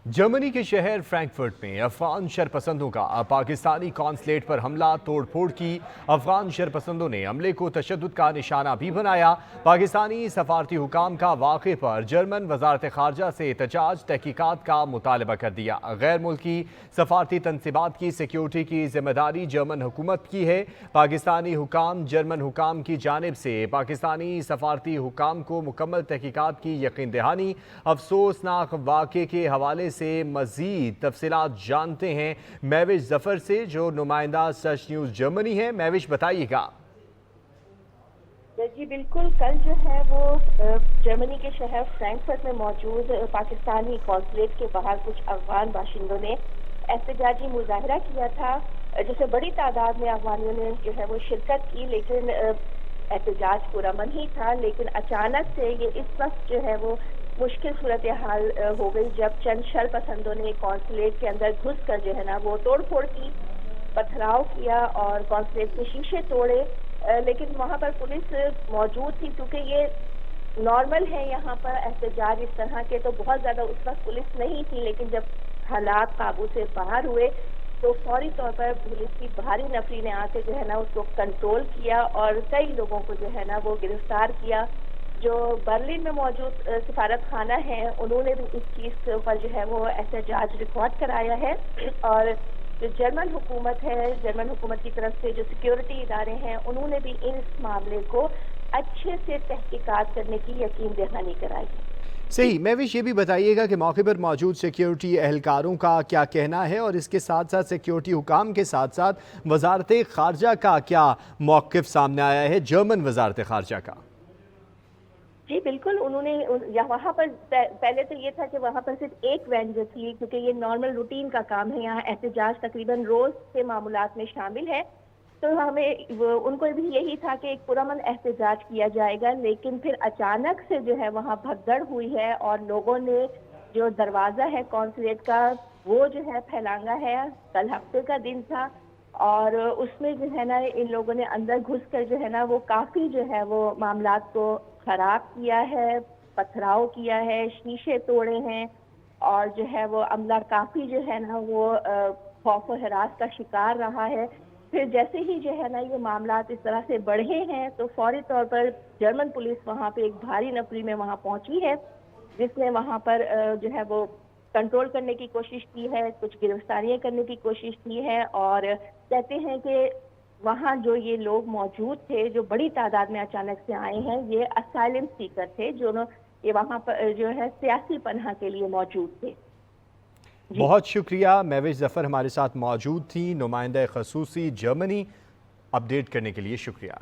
Germany के शहर Frankfurt में अफगान शरपसंदों का पाकिस्तानी कॉन्सुलेट पर हमला तोड़फोड़ की। अफगान शरपसंदों ने हमले को तशद्दुद का निशाना भी बनाया। पाकिस्तानी सफारती हुकाम का वाक़े पर जर्मन वजारत खारजा से एहतजाज तहकीकात का मुतालबा कर दिया। गैर मुल्की सफारती तनसीबात की सिक्योरिटी की जिम्मेदारी जर्मन हुकूमत की है। पाकिस्तानी हुकाम जर्मन हुकाम की जानिब से पाकिस्तानी सफारती हुकाम को मुकम्मल तहकीकात की यकीन दहानी। अफसोसनाक वाक़े के हवाले से मज़ीद तफसीलात जानते हैं महविश जफर से, जो नुमाइंदा सच न्यूज़ जर्मनी है। महविश, बताइएगा। जी बिल्कुल, कल जो है वो जर्मनी के शहर फ्रैंकफर्ट में मौजूद पाकिस्तानी कॉन्सुलेट के बाहर कुछ अफगान बाशिंदों ने एहतजाजी मुजाहरा किया था, जिसमें बड़ी तादाद में अफगानियों ने जो है वो शिरकत की। लेकिन एहतजाज पुरअमन ही था, लेकिन अचानक से ये इस वक्त जो है वो मुश्किल सूरत हाल हो गई जब चंद शरपसंदों ने कॉन्सुलेट के अंदर घुस कर जो है ना वो तोड़फोड़ की, पथराव किया और कॉन्सुलेट के शीशे तोड़े। लेकिन वहाँ पर पुलिस मौजूद थी, क्योंकि ये नॉर्मल है यहाँ पर एहतजाज इस तरह के, तो बहुत ज़्यादा उस वक्त पुलिस नहीं थी। लेकिन जब हालात काबू से बाहर हुए तो फौरी तौर पर पुलिस की भारी नफरी ने आके जो है ना उसको कंट्रोल किया और कई लोगों को जो है ना वो गिरफ्तार किया। जो बर्लिन में मौजूद सफारत खाना है, उन्होंने भी इस चीज़ पर जो है वो एहतजाज रिकॉर्ड कराया है। और जो जर्मन हुकूमत है, जर्मन हुकूमत की तरफ से जो सिक्योरिटी इदारे हैं, उन्होंने भी इस मामले को अच्छे से तहकीकात करने की यकीन दहानी कराई है। सही। महविश, ये भी बताइएगा कि मौके पर मौजूद सिक्योरिटी एहलकारों का क्या कहना है, और इसके साथ साथ सिक्योरिटी हुकाम के साथ साथ वजारत खारजा का क्या मौक़िफ़ सामने आया है, जर्मन वजारत खारजा का? जी बिल्कुल, उन्होंने वहाँ पर पहले तो ये था कि वहाँ पर सिर्फ एक वैन जो थी, क्योंकि ये नॉर्मल रूटीन का काम है, यहाँ एहतजाज तकरीबन रोज़ के मामूलात में शामिल है, तो हमें उनको भी यही था कि एक पुरअमन एहतजाज किया जाएगा। लेकिन फिर अचानक से जो है वहाँ भगदड़ हुई है और लोगों ने जो दरवाज़ा है कॉन्सुलेट का वो जो है फैलांगा है। कल हफ्ते का दिन था और उसमें जो है ना इन लोगों ने अंदर घुस कर जो है ना वो काफ़ी जो है वो मामलात को खराब किया है, पथराव किया है, शीशे तोड़े हैं और जो है वो अमला काफ़ी जो है ना वो खौफ और हरास का शिकार रहा है। फिर जैसे ही जो है ना ये मामलात इस तरह से बढ़े हैं तो फौरी तौर पर जर्मन पुलिस वहाँ पे एक भारी नफरी में वहाँ पहुँची है, जिसने वहाँ पर जो है वो कंट्रोल करने की कोशिश की है, कुछ गिरफ्तारियाँ करने की कोशिश की है। और कहते हैं कि वहाँ जो ये लोग मौजूद थे, जो बड़ी तादाद में अचानक से आए हैं, ये असाइलम सीकर थे, जो ये वहाँ पर जो है सियासी पनाह के लिए मौजूद थे। बहुत शुक्रिया। महविश जफर हमारे साथ मौजूद थी, नुमाइंदा खसूसी जर्मनी। अपडेट करने के लिए शुक्रिया।